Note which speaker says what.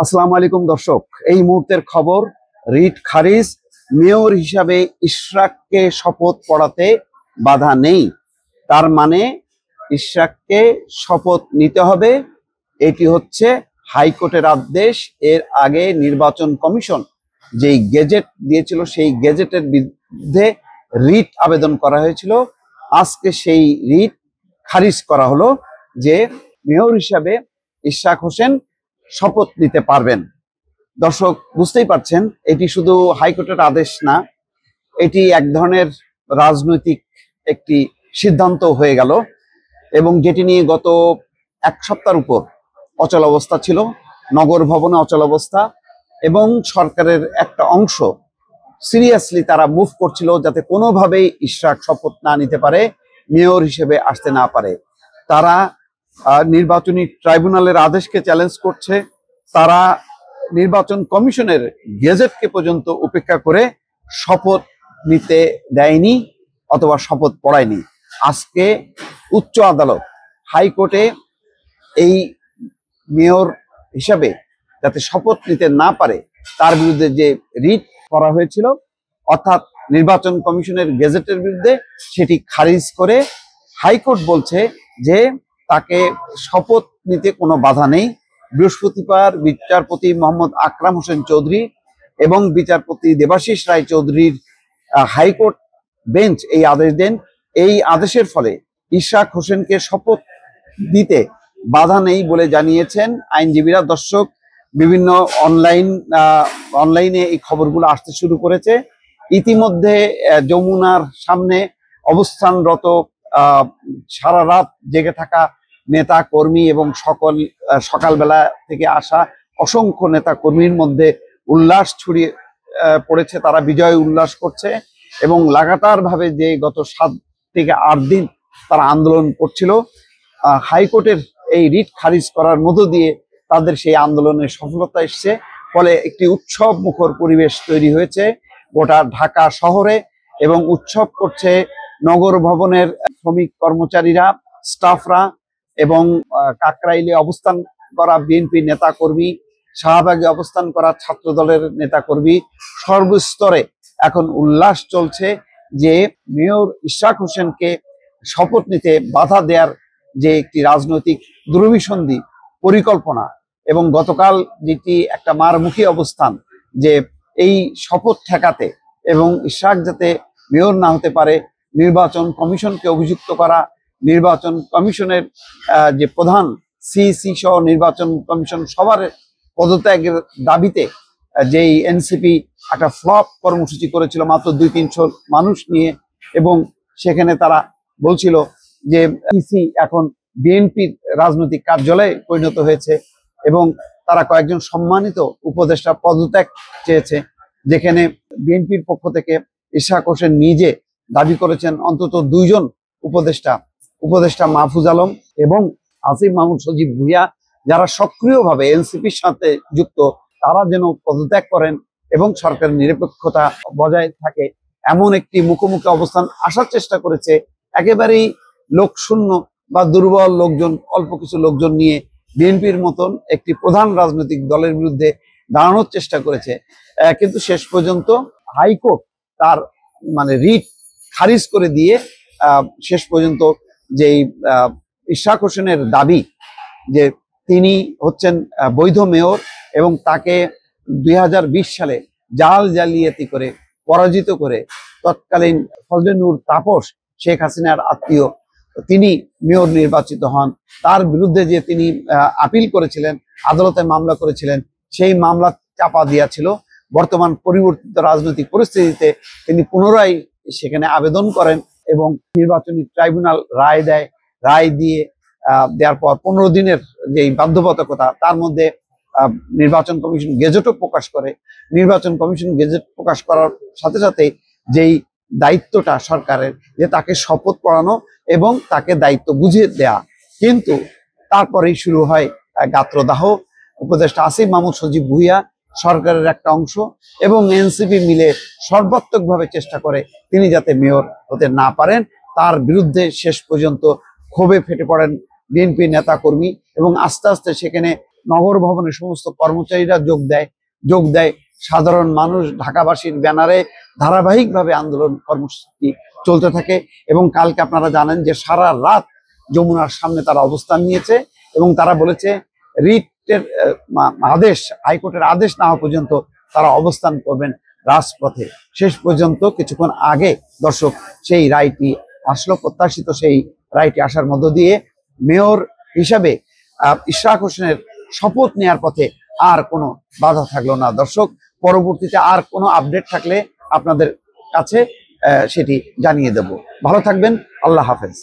Speaker 1: আসসালামু আলাইকুম দর্শক, এই মুহূর্তের খবর। রিট খারিজ, মেয়র হিসাবে ইশরাককে শপথ পড়াতে বাধা নেই। তার মানে ইশরাককে শপথ নিতে হবে, এটি হচ্ছে হাইকোর্টের আদেশ। এর আগে নির্বাচন কমিশন যেই গেজেট দিয়েছিল সেই গেজেটের বিরুদ্ধে রিট আবেদন করা হয়েছিল। আজকে সেই রিট খারিজ করা হলো যে মেয়র হিসাবে ইশরাক হোসেন শপথ নিতে পারবেন। দর্শক বুঝতেই পারছেন, এটি শুধু হাইকোর্টের আদেশ না, এটি এক ধরনের রাজনৈতিক একটি সিদ্ধান্ত হয়ে গেল, এবং যেটি নিয়ে গত এক সপ্তাহের উপর অচল অবস্থা ছিল, নগর ভবনে অচল অবস্থা, এবং সরকারের একটা অংশ সিরিয়াসলি তারা মুভ করছিল যাতে কোনোভাবেই ইশরাক শপথ না নিতে পারে, মেয়র হিসেবে আসতে না পারে। তারা নির্বাচনী ট্রাইব্যুনালের আদেশকে চ্যালেঞ্জ করছে, তারা নির্বাচন কমিশনের গেজেটকে পর্যন্ত উপেক্ষা করে শপথ নিতে দেয়নি অথবা শপথ পড়ায়নি। আজকে উচ্চ আদালত হাইকোর্টে এই মেয়র হিসাবে যাতে শপথ নিতে না পারে তার বিরুদ্ধে যে রিট করা হয়েছিল, অর্থাৎ নির্বাচন কমিশনের গেজেটের বিরুদ্ধে, সেটি খারিজ করে হাইকোর্ট বলছে যে তাকে শপথ নিতে কোনো বাধা নেই। বৃহস্পতিবার বিচারপতি মোহাম্মদ আকরাম হোসেন চৌধুরী এবং বিচারপতি দেবাশিস রায় চৌধুরীর হাইকোর্ট বেঞ্চ এই আদেশ দেন। এই আদেশের ফলে ইশরাক হোসেনকে শপথ দিতে বাধা নেই বলে জানিয়েছেন আইনজীবীরা। দর্শক, বিভিন্ন অনলাইনে এই খবরগুলো আসতে শুরু করেছে। ইতিমধ্যে যমুনার সামনে অবস্থানরত সারা রাত জেগে থাকা নেতা কর্মী এবং সকালবেলা থেকে আসা অসংখ্য নেতা কর্মীর মধ্যে উল্লাস ছড়িয়ে পড়েছে। তারা বিজয় উল্লাস করছে এবং লাগাতার ভাবে যে গত 7 থেকে 8 দিন তারা আন্দোলন করছিল, হাইকোর্টের এই রিট খারিজ করার মধ্য দিয়ে তাদের সেই আন্দোলনের সফলতা এসছে। ফলে একটি উৎসব মুখর পরিবেশ তৈরি হয়েছে গোটা ঢাকা শহরে, এবং উৎসব করছে নগর ভবনের শ্রমিক কর্মচারীরা, স্টাফরা, এবং কাকরাইলে অবস্থান করা বিএনপি নেতা কর্মী, শাহবাগে অবস্থান করা ছাত্র দলের নেতা কর্মী। সর্বস্তরে এখন উল্লাস চলছে যে মেয়র ইশরাক হোসেনকে শপথ নিতে বাধা দেওয়ার যে একটি রাজনৈতিক দুরভিসন্ধি পরিকল্পনা, এবং গতকাল যেটি একটা মারমুখী অবস্থান যে এই শপথ ঠেকাতে এবং ইশরাক যাতে মেয়র না হতে পারে, নির্বাচন কমিশনকে অভিযুক্ত করা, নির্বাচন কমিশনের যে প্রধান সিইসি সহ নির্বাচন কমিশন সবার পদত্যাগের দাবিতে যেই এনসিপি একটা ফ্লপ কর্মসূচি করেছিল মাত্র 200-300 মানুষ নিয়ে, এবং সেখানে তারা বলছিল যে ইসি এখন বিএনপির রাজনৈতিক কার্যালয়ে পরিণত হয়েছে, এবং তারা কয়েকজন সম্মানিত উপদেষ্টা পদত্যাগ চেয়েছে, যেখানে বিএনপির পক্ষ থেকে ইশরাক হোসেন নিজে দাবি করেছেন অন্তত 2 জন উপদেষ্টা মাহফুজ আলম এবং আসিফ মাহমুদ সজীব ভুইয়া, যারা সক্রিয়ভাবে এনসিপির সাথে যুক্ত, তারা যেন পদত্যাগ করেন এবং সরকারের নিরপেক্ষতা বজায় থাকে এমন একটি মুখোমুখি অবস্থান আসার চেষ্টা করেছে। একেবারেই লোকশূন্য বা দুর্বল লোকজন, অল্প কিছু লোকজন নিয়ে বিএনপির মতন একটি প্রধান রাজনৈতিক দলের বিরুদ্ধে দাঁড়ানোর চেষ্টা করেছে। কিন্তু শেষ পর্যন্ত হাইকোর্ট তার রিট খারিজ করে দিয়ে শেষ পর্যন্ত যেই ইশরাক হোসেনের দাবি যে তিনি হচ্ছেন বৈধ মেয়র এবং তাকে 2020 সালে জালিয়াতি করে পরাজিত করে তৎকালীন ফজলে নূর তাপস, শেখ হাসিনার আত্মীয়, তিনি মেয়র নির্বাচিত হন। তার বিরুদ্ধে যে তিনি আপিল করেছিলেন, আদালতে মামলা করেছিলেন, সেই মামলা চাপা দিয়েছিল। বর্তমান পরিবর্তিত রাজনৈতিক পরিস্থিতিতে তিনি পুনরায় সেখানে আবেদন করেন এবং নির্বাচনী ট্রাইব্যুনাল রায় দেওয়ার পর 15 দিনের যেই বাধ্যবাধকতা, তার মধ্যে নির্বাচন কমিশন গেজেটও প্রকাশ করে। নির্বাচন কমিশন গেজেট প্রকাশ করার সাথে সাথে যেই দায়িত্বটা সরকারের, যে তাকে শপথ পড়ানো এবং তাকে দায়িত্ব বুঝিয়ে দেয়া, কিন্তু তারপরেই শুরু হয় গাত্রদাহ। উপদেষ্টা আসিফ মাহমুদ সজীব ভুইয়া, সরকারের একটা অংশ এবং এনসিপি মিলে সর্বাত্মকভাবে চেষ্টা করে তিনি যাতে মেয়র হতে না পারেন। তার বিরুদ্ধে শেষ পর্যন্ত ক্ষোভে ফেটে পড়েন বিএনপি নেতা কর্মী, এবং আস্তে আস্তে সেখানে নগর ভবনের সমস্ত কর্মচারীরা যোগ দেয় সাধারণ মানুষ ঢাকাবাসীর ব্যানারে ধারাবাহিকভাবে আন্দোলন কর্মসূচি চলতে থাকে। এবং কালকে আপনারা জানেন যে সারা রাত যমুনার সামনে তারা অবস্থান নিয়েছে এবং তারা বলেছে রিটের আদেশ, হাইকোর্টের আদেশ না হওয়া পর্যন্ত তারা অবস্থান করবেন রাজপথে। শেষ পর্যন্ত কিছুক্ষণ আগে দর্শক সেই রায়টি আসলো, প্রত্যাশিত সেই রায়টি আসার মধ্য দিয়ে মেয়র হিসাবে ইশরাক হোসেনের শপথ নেয়ার পথে আর কোনো বাধা থাকলো না। দর্শক, পরবর্তীতে আর কোনো আপডেট থাকলে আপনাদের কাছে সেটি জানিয়ে দেব। ভালো থাকবেন, আল্লাহ হাফেজ।